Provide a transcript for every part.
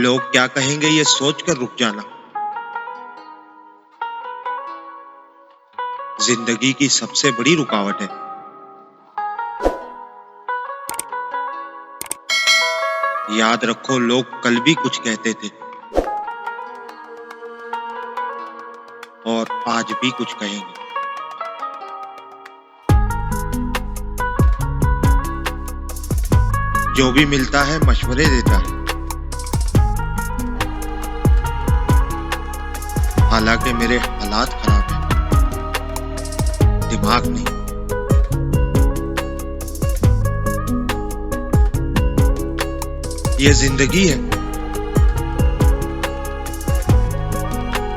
लोग क्या कहेंगे ये सोचकर रुक जाना। जिंदगी की सबसे बड़ी रुकावट है। याद रखो, लोग कल भी कुछ कहते थे और आज भी कुछ कहेंगे। जो भी मिलता है मशवरे देता है, हालांकि मेरे हालात खराब हैं, दिमाग नहीं। ये जिंदगी है।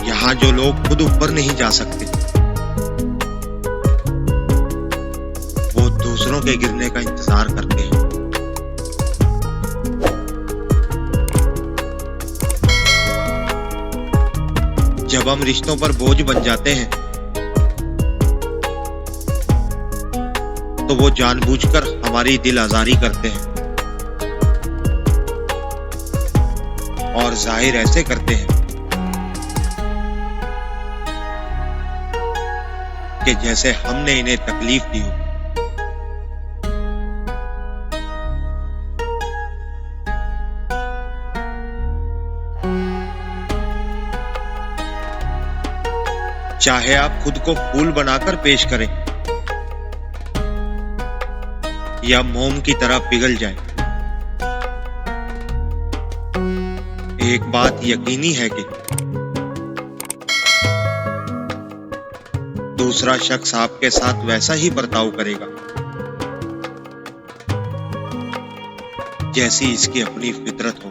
यहाँ जो लोग खुद ऊपर नहीं जा सकते, वो दूसरों के गिरने का इंतजार करते हैं। जब हम रिश्तों पर बोझ बन जाते हैं, तो वो जानबूझकर हमारी दिल आजारी करते हैं और जाहिर ऐसे करते हैं कि जैसे हमने इन्हें तकलीफ दी हो। चाहे आप खुद को फूल बनाकर पेश करें या मोम की तरह पिघल जाए, एक बात यकीनी है कि दूसरा शख्स आपके साथ वैसा ही बर्ताव करेगा जैसी इसकी अपनी फितरत हो।